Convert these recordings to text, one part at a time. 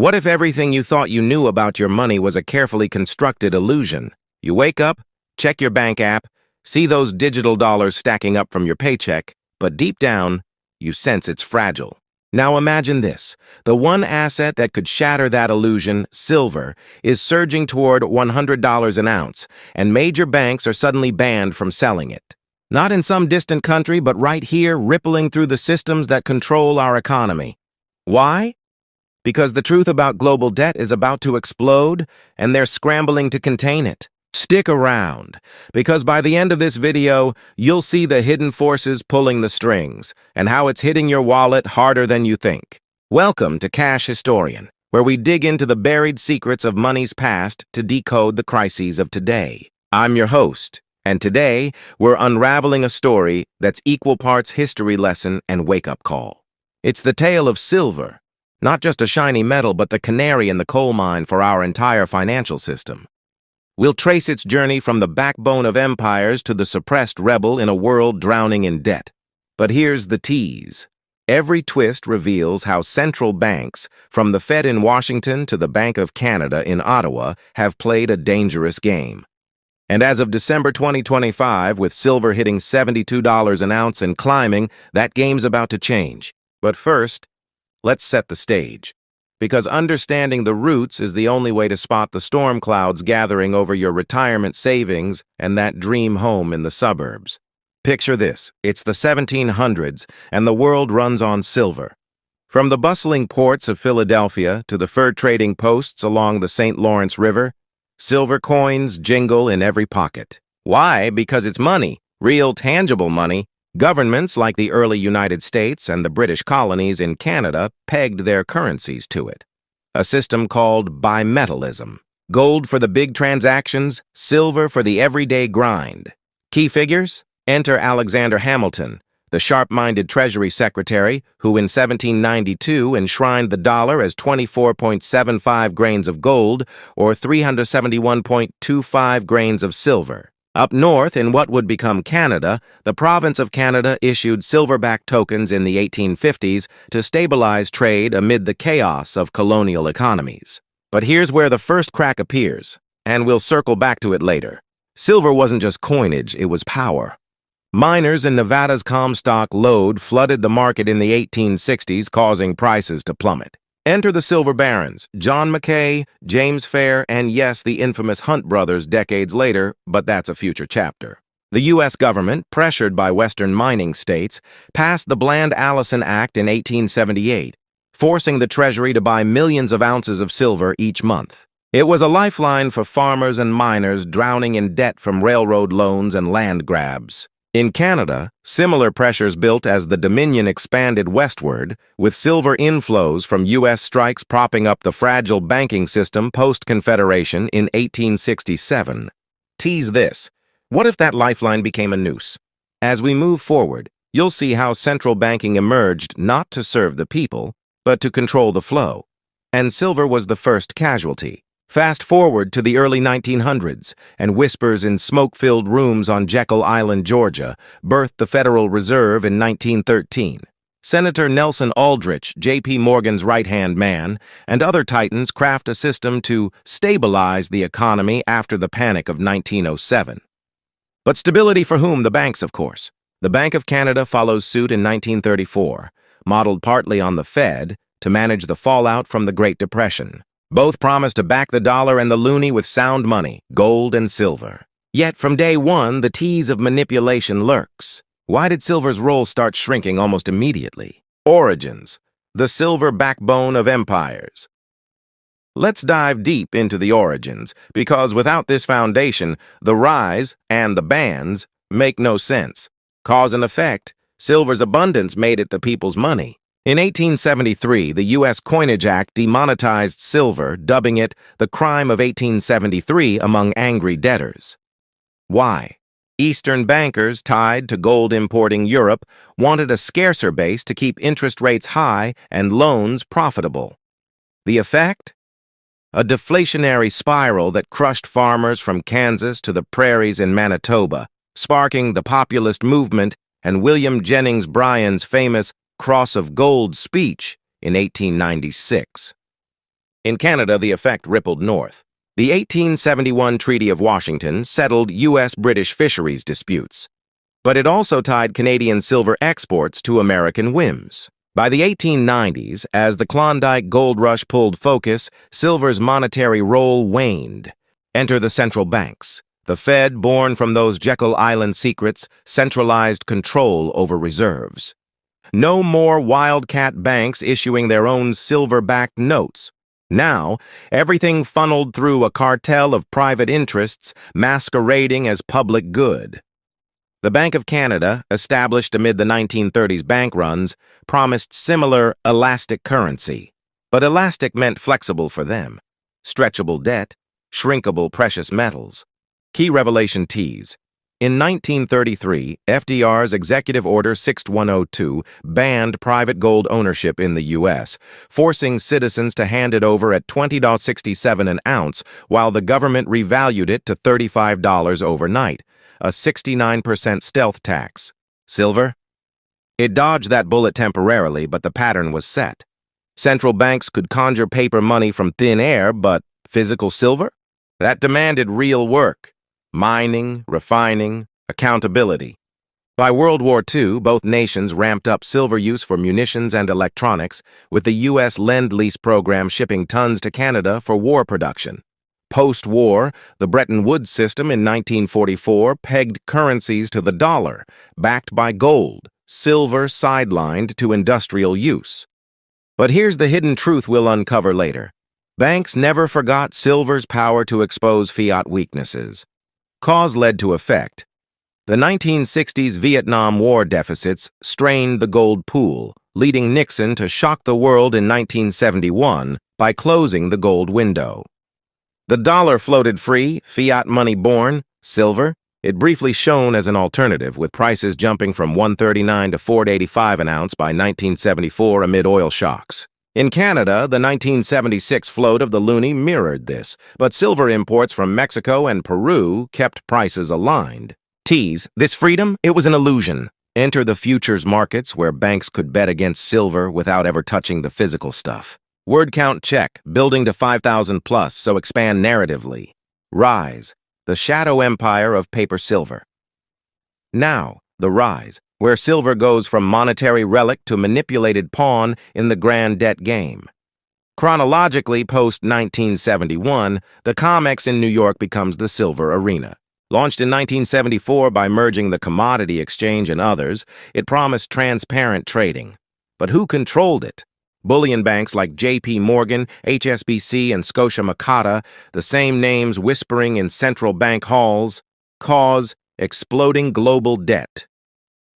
What if everything you thought you knew about your money was a carefully constructed illusion? You wake up, check your bank app, see those digital dollars stacking up from your paycheck, but deep down, you sense it's fragile. Now imagine this. The one asset that could shatter that illusion, silver, is surging toward $100 an ounce, and major banks are suddenly banned from selling it. Not in some distant country, but right here, rippling through the systems that control our economy. Why? Because the truth about global debt is about to explode, and they're scrambling to contain it. Stick around, because by the end of this video, you'll see the hidden forces pulling the strings, and how it's hitting your wallet harder than you think. Welcome to Cash Historian, where we dig into the buried secrets of money's past to decode the crises of today. I'm your host, and today, we're unraveling a story that's equal parts history lesson and wake-up call. It's the tale of silver, not just a shiny metal, but the canary in the coal mine for our entire financial system. We'll trace its journey from the backbone of empires to the suppressed rebel in a world drowning in debt. But here's the tease. Every twist reveals how central banks, from the Fed in Washington to the Bank of Canada in Ottawa, have played a dangerous game. And as of December 2025, with silver hitting $72 an ounce and climbing, that game's about to change. But first, let's set the stage. Because understanding the roots is the only way to spot the storm clouds gathering over your retirement savings and that dream home in the suburbs. Picture this. It's the 1700s, and the world runs on silver. From the bustling ports of Philadelphia to the fur trading posts along the St. Lawrence River, silver coins jingle in every pocket. Why? Because it's money, real tangible money. Governments like the early United States and the British colonies in Canada pegged their currencies to it. A system called bimetallism. Gold for the big transactions, silver for the everyday grind. Key figures? Enter Alexander Hamilton, the sharp-minded Treasury Secretary who in 1792 enshrined the dollar as 24.75 grains of gold or 371.25 grains of silver. Up north, in what would become Canada, the province of Canada issued silverback tokens in the 1850s to stabilize trade amid the chaos of colonial economies. But here's where the first crack appears, and we'll circle back to it later. Silver wasn't just coinage, it was power. Miners in Nevada's Comstock lode flooded the market in the 1860s, causing prices to plummet. Enter the silver barons, John Mackay, James Fair, and yes, the infamous Hunt brothers decades later, but that's a future chapter. The U.S. government, pressured by Western mining states, passed the Bland-Allison Act in 1878, forcing the Treasury to buy millions of ounces of silver each month. It was a lifeline for farmers and miners drowning in debt from railroad loans and land grabs. In Canada, similar pressures built as the Dominion expanded westward, with silver inflows from U.S. strikes propping up the fragile banking system post-Confederation in 1867. Tease this. What if that lifeline became a noose? As we move forward, you'll see how central banking emerged not to serve the people, but to control the flow. And silver was the first casualty. Fast forward to the early 1900s, and whispers in smoke-filled rooms on Jekyll Island, Georgia, birthed the Federal Reserve in 1913. Senator Nelson Aldrich, J.P. Morgan's right-hand man, and other titans craft a system to stabilize the economy after the panic of 1907. But stability for whom? The banks, of course. The Bank of Canada follows suit in 1934, modeled partly on the Fed, to manage the fallout from the Great Depression. Both promised to back the dollar and the loonie with sound money, gold and silver. Yet from day one, the tease of manipulation lurks. Why did silver's role start shrinking almost immediately? Origins, the silver backbone of empires. Let's dive deep into the origins, because without this foundation, the rise and the bans make no sense. Cause and effect, silver's abundance made it the people's money. In 1873, the U.S. Coinage Act demonetized silver, dubbing it the crime of 1873 among angry debtors. Why? Eastern bankers tied to gold-importing Europe wanted a scarcer base to keep interest rates high and loans profitable. The effect? A deflationary spiral that crushed farmers from Kansas to the prairies in Manitoba, sparking the populist movement and William Jennings Bryan's famous Cross of Gold speech in 1896. In Canada, the effect rippled north. The 1871 Treaty of Washington settled U.S.-British fisheries disputes, but it also tied Canadian silver exports to American whims. By the 1890s, as the Klondike gold rush pulled focus, silver's monetary role waned. Enter the central banks. The Fed, born from those Jekyll Island secrets, centralized control over reserves. No more wildcat banks issuing their own silver-backed notes. Now, everything funneled through a cartel of private interests masquerading as public good. The Bank of Canada, established amid the 1930s bank runs, promised similar elastic currency. But elastic meant flexible for them. Stretchable debt, shrinkable precious metals. Key revelation tease. In 1933, FDR's Executive Order 6102 banned private gold ownership in the U.S., forcing citizens to hand it over at $20.67 an ounce, while the government revalued it to $35 overnight, a 69% stealth tax. Silver? It dodged that bullet temporarily, but the pattern was set. Central banks could conjure paper money from thin air, but physical silver? That demanded real work. Mining, refining, accountability. By World War II, both nations ramped up silver use for munitions and electronics, with the U.S. Lend-Lease program shipping tons to Canada for war production. Post-war, the Bretton Woods system in 1944 pegged currencies to the dollar, backed by gold, silver sidelined to industrial use. But here's the hidden truth we'll uncover later. Banks never forgot silver's power to expose fiat weaknesses. Cause led to effect. The 1960s Vietnam War deficits strained the gold pool, leading Nixon to shock the world in 1971 by closing the gold window. The dollar floated free, fiat money born, silver. It briefly shone as an alternative, with prices jumping from $139 to $485 an ounce by 1974 amid oil shocks. In Canada, the 1976 float of the loonie mirrored this, but silver imports from Mexico and Peru kept prices aligned. Tease, this freedom, it was an illusion. Enter the futures markets where banks could bet against silver without ever touching the physical stuff. Word count check, building to 5,000 plus, so expand narratively. Rise, the shadow empire of paper silver. Now, the rise, where silver goes from monetary relic to manipulated pawn in the grand debt game. Chronologically, post-1971, the COMEX in New York becomes the silver arena. Launched in 1974 by merging the Commodity Exchange and others, it promised transparent trading. But who controlled it? Bullion banks like J.P. Morgan, HSBC, and Scotia Makata, the same names whispering in central bank halls. Cause: exploding global debt.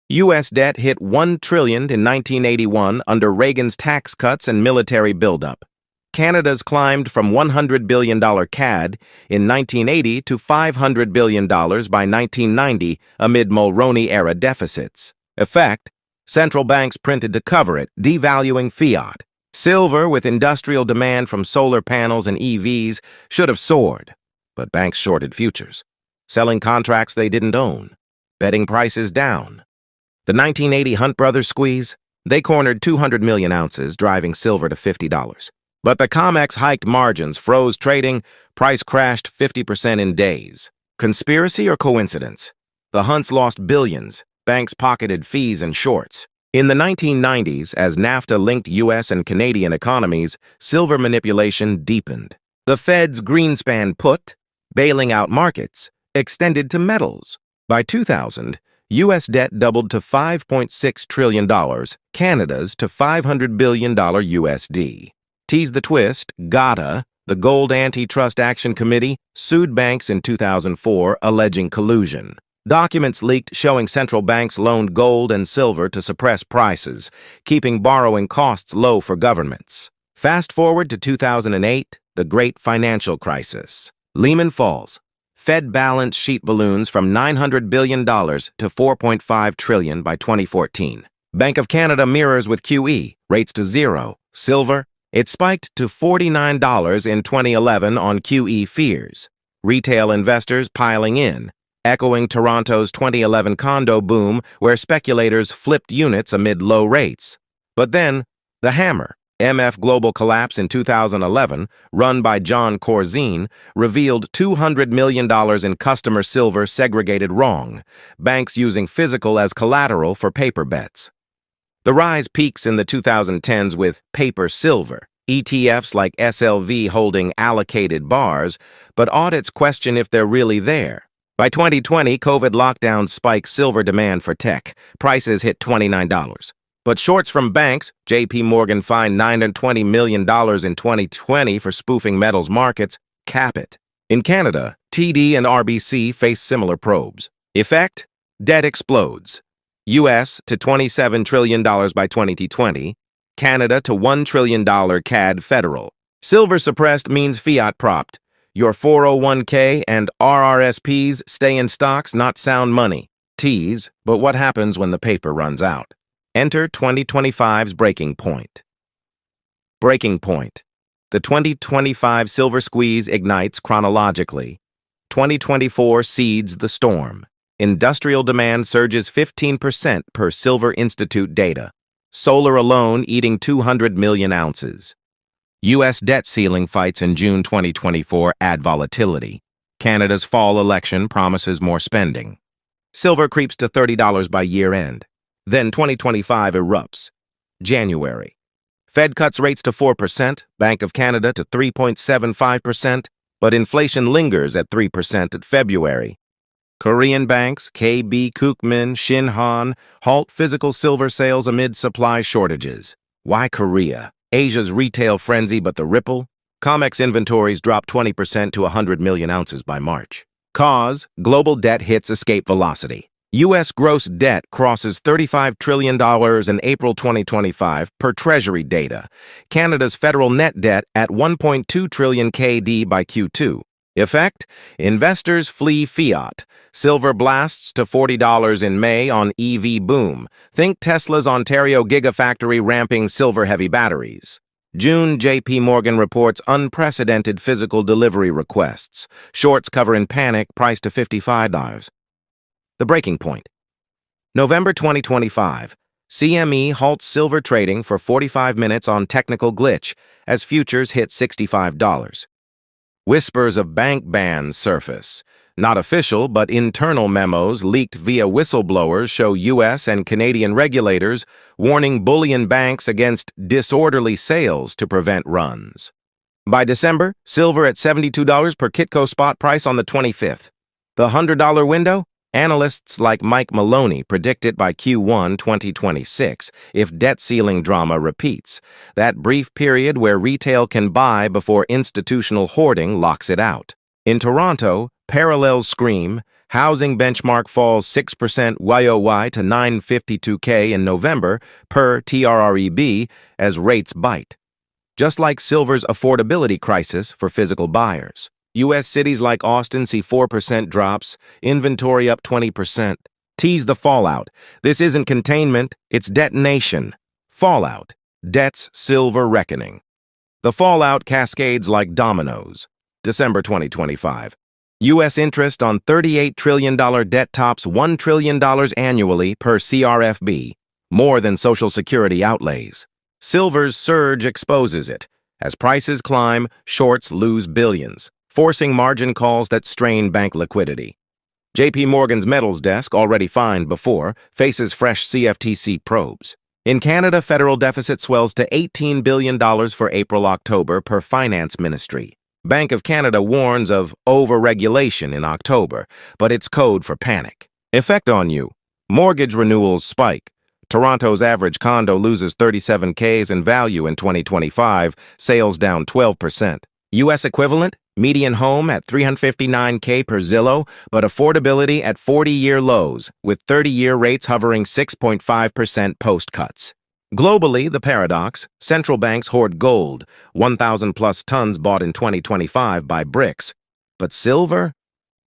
U.S. debt hit $1 trillion in 1981 under Reagan's tax cuts and military buildup. Canada's climbed from $100 billion CAD in 1980 to $500 billion by 1990 amid Mulroney-era deficits. Effect: central banks printed to cover it, devaluing fiat. Silver, with industrial demand from solar panels and EVs, should have soared. But banks shorted futures, selling contracts they didn't own, betting prices down. The 1980 Hunt Brothers squeeze, they cornered 200 million ounces, driving silver to $50. But the COMEX hiked margins, froze trading, price crashed 50% in days. Conspiracy or coincidence? The Hunts lost billions, banks pocketed fees and shorts. In the 1990s, as NAFTA linked U.S. and Canadian economies, silver manipulation deepened. The Fed's Greenspan put, bailing out markets, extended to metals. By 2000, U.S. debt doubled to $5.6 trillion, Canada's to $500 billion USD. Tease the twist, GATA, the Gold Antitrust Action Committee, sued banks in 2004, alleging collusion. Documents leaked showing central banks loaned gold and silver to suppress prices, keeping borrowing costs low for governments. Fast forward to 2008, the Great Financial Crisis. Lehman falls. Fed balance sheet balloons from $900 billion to $4.5 trillion by 2014. Bank of Canada mirrors with QE, rates to zero. Silver, it spiked to $49 in 2011 on QE fears. Retail investors piling in, echoing Toronto's 2011 condo boom where speculators flipped units amid low rates. But then, the hammer, MF Global collapse in 2011, run by John Corzine, revealed $200 million in customer silver segregated wrong, banks using physical as collateral for paper bets. The rise peaks in the 2010s with paper silver, ETFs like SLV holding allocated bars, but audits question if they're really there. By 2020, COVID lockdowns spiked silver demand for tech. Prices hit $29. But shorts from banks, JP Morgan fined $920 million in 2020 for spoofing metals markets, cap it. In Canada, TD and RBC face similar probes. Effect? Debt explodes. U.S. to $27 trillion by 2020, Canada to $1 trillion CAD federal. Silver suppressed means fiat propped. Your 401k and RRSPs stay in stocks, not sound money. Tease, but what happens when the paper runs out? Enter 2025's breaking point. Breaking point. The 2025 silver squeeze ignites chronologically. 2024 seeds the storm. Industrial demand surges 15% per Silver Institute data. Solar alone eating 200 million ounces. U.S. debt ceiling fights in June 2024 add volatility. Canada's fall election promises more spending. Silver creeps to $30 by year-end. Then 2025 erupts. January. Fed cuts rates to 4%, Bank of Canada to 3.75%, but inflation lingers at 3% at February. Korean banks, KB, Kookmin, Shinhan, halt physical silver sales amid supply shortages. Why Korea? Asia's retail frenzy, but the ripple? COMEX inventories drop 20% to 100 million ounces by March. Cause, global debt hits escape velocity. U.S. gross debt crosses $35 trillion in April 2025 per Treasury data. Canada's federal net debt at 1.2 trillion KD by Q2. Effect? Investors flee fiat. Silver blasts to $40 in May on EV boom. Think Tesla's Ontario Gigafactory ramping silver-heavy batteries. June, JP Morgan reports unprecedented physical delivery requests. Shorts cover in panic, price to $55. The breaking point. November 2025. CME halts silver trading for 45 minutes on technical glitch as futures hit $65. Whispers of bank bans surface. Not official, but internal memos leaked via whistleblowers show U.S. and Canadian regulators warning bullion banks against disorderly sales to prevent runs. By December, silver at $72 per Kitco spot price on the 25th. The $100 window? Analysts like Mike Maloney predict it by Q1 2026 if debt ceiling drama repeats, that brief period where retail can buy before institutional hoarding locks it out. In Toronto, parallels scream, housing benchmark falls 6% YOY to $952K in November per TRREB as rates bite. Just like silver's affordability crisis for physical buyers. U.S. cities like Austin see 4% drops, inventory up 20%. Tease the fallout. This isn't containment, it's detonation. Fallout. Debt's silver reckoning. The fallout cascades like dominoes. December 2025. U.S. interest on $38 trillion debt tops $1 trillion annually per CRFB, more than Social Security outlays. Silver's surge exposes it. As prices climb, shorts lose billions, forcing margin calls that strain bank liquidity. JP Morgan's metals desk, already fined before, faces fresh CFTC probes. In Canada, federal deficit swells to $18 billion for April-October per Finance Ministry. Bank of Canada warns of over-regulation in October, but it's code for panic. Effect on you. Mortgage renewals spike. Toronto's average condo loses 37Ks in value in 2025, sales down 12%. U.S. equivalent? Median home at $359K per Zillow, but affordability at 40-year lows, with 30-year rates hovering 6.5% post-cuts. Globally, the paradox, central banks hoard gold, 1,000-plus tons bought in 2025 by BRICS. But silver?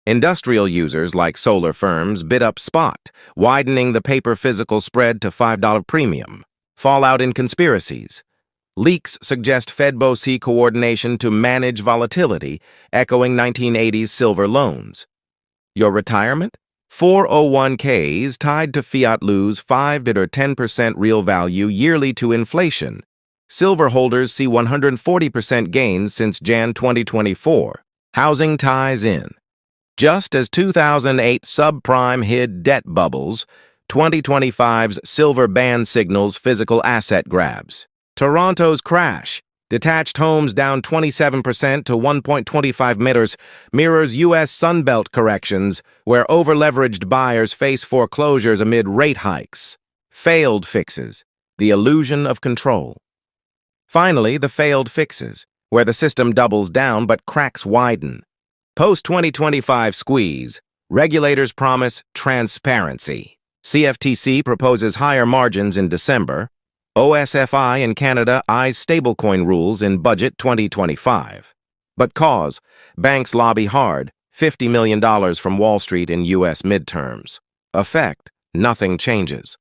Industrial users like solar firms bid up spot, widening the paper physical spread to $5 premium. Fallout in conspiracies. Leaks suggest Fed-BOC coordination to manage volatility, echoing 1980s silver loans. Your retirement? 401ks tied to fiat lose 5 or 10% real value yearly to inflation. Silver holders see 140% gains since Jan 2024. Housing ties in. Just as 2008 subprime hid debt bubbles, 2025's silver ban signals physical asset grabs. Toronto's crash. Detached homes down 27% to 1.25 mirrors U.S. Sunbelt corrections, where over-leveraged buyers face foreclosures amid rate hikes. Failed fixes. The illusion of control. Finally, the failed fixes, where the system doubles down but cracks widen. Post-2025 squeeze, regulators promise transparency. CFTC proposes higher margins in December. OSFI in Canada eyes stablecoin rules in Budget 2025. But cause, banks lobby hard, $50 million from Wall Street in U.S. midterms. Effect, nothing changes.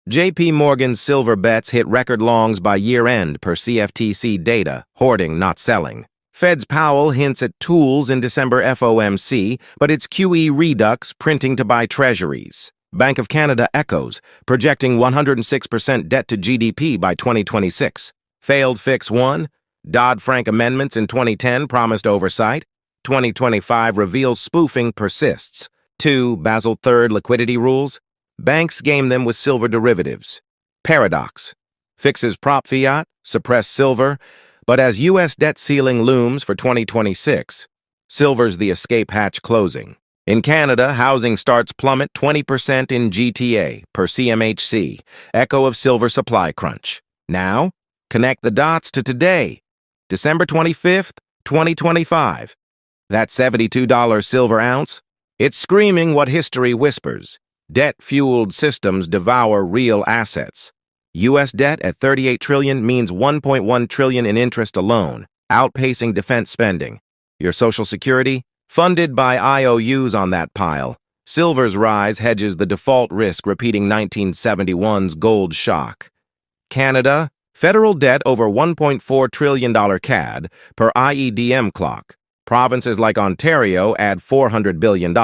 J.P. Morgan's silver bets hit record longs by year-end per CFTC data, hoarding not selling. Fed's Powell hints at tools in December FOMC, but it's QE redux printing to buy treasuries. Bank of Canada echoes, projecting 106% debt to GDP by 2026. Failed fix 1. Dodd-Frank amendments in 2010 promised oversight. 2025 reveals spoofing persists. 2. Basel III liquidity rules. Banks game them with silver derivatives. Paradox. Fixes prop fiat, suppress silver, but as U.S. debt ceiling looms for 2026, silver's the escape hatch closing. In Canada, housing starts plummet 20% in GTA per CMHC, echo of silver supply crunch. Now, connect the dots to today, December 25th, 2025. That $72 silver ounce, it's screaming what history whispers. Debt-fueled systems devour real assets. U.S. debt at $38 trillion means $1.1 trillion in interest alone, outpacing defense spending. Your Social Security? Funded by IOUs on that pile. Silver's rise hedges the default risk, repeating 1971's gold shock. Canada? Federal debt over $1.4 trillion CAD per IEDM clock. Provinces like Ontario add $400 billion.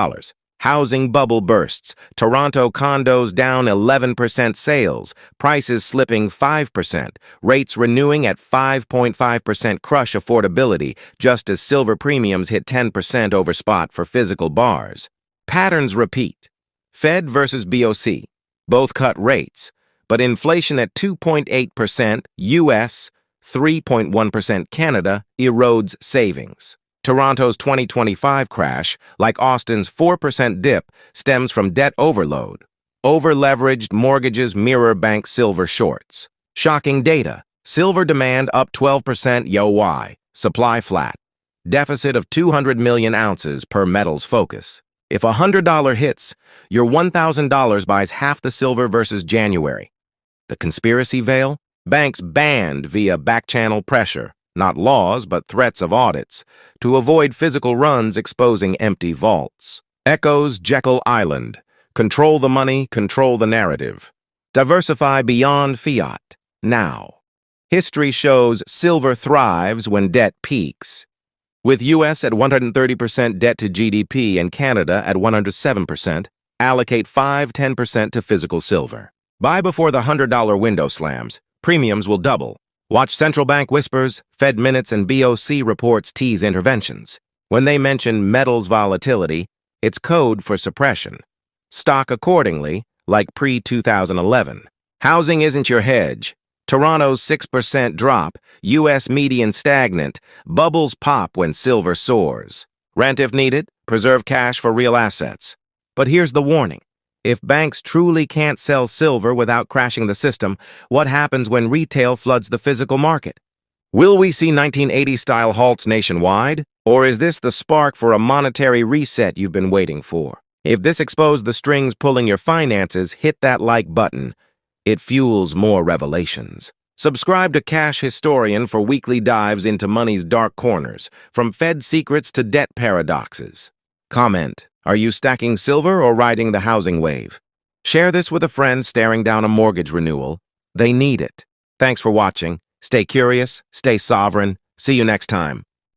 Housing bubble bursts. Toronto condos down 11% sales. Prices slipping 5%. Rates renewing at 5.5% crush affordability, just as silver premiums hit 10% over spot for physical bars. Patterns repeat. Fed versus BOC. Both cut rates, but inflation at 2.8% U.S., 3.1% Canada erodes savings. Toronto's 2025 crash, like Austin's 4% dip, stems from debt overload. Over-leveraged mortgages mirror bank silver shorts. Shocking data. Silver demand up 12% YoY. Supply flat. Deficit of 200 million ounces per metals focus. If $100 hits, your $1,000 buys half the silver versus January. The conspiracy veil? Banks banned via back-channel pressure. Not laws, but threats of audits, to avoid physical runs exposing empty vaults. Echoes Jekyll Island. Control the money, control the narrative. Diversify beyond fiat. Now. History shows silver thrives when debt peaks. With U.S. at 130% debt to GDP and Canada at 107%, allocate 5-10% to physical silver. Buy before the $100 window slams. Premiums will double. Watch central bank whispers, Fed minutes, and BOC reports tease interventions. When they mention metals volatility, it's code for suppression. Stock accordingly, like pre-2011. Housing isn't your hedge. Toronto's 6% drop, U.S. median stagnant, bubbles pop when silver soars. Rent if needed, preserve cash for real assets. But here's the warning. If banks truly can't sell silver without crashing the system, what happens when retail floods the physical market? Will we see 1980-style halts nationwide? Or is this the spark for a monetary reset you've been waiting for? If this exposed the strings pulling your finances, hit that like button. It fuels more revelations. Subscribe to Cash Historian for weekly dives into money's dark corners, from Fed secrets to debt paradoxes. Comment. Are you stacking silver or riding the housing wave? Share this with a friend staring down a mortgage renewal. They need it. Thanks for watching. Stay curious, stay sovereign. See you next time.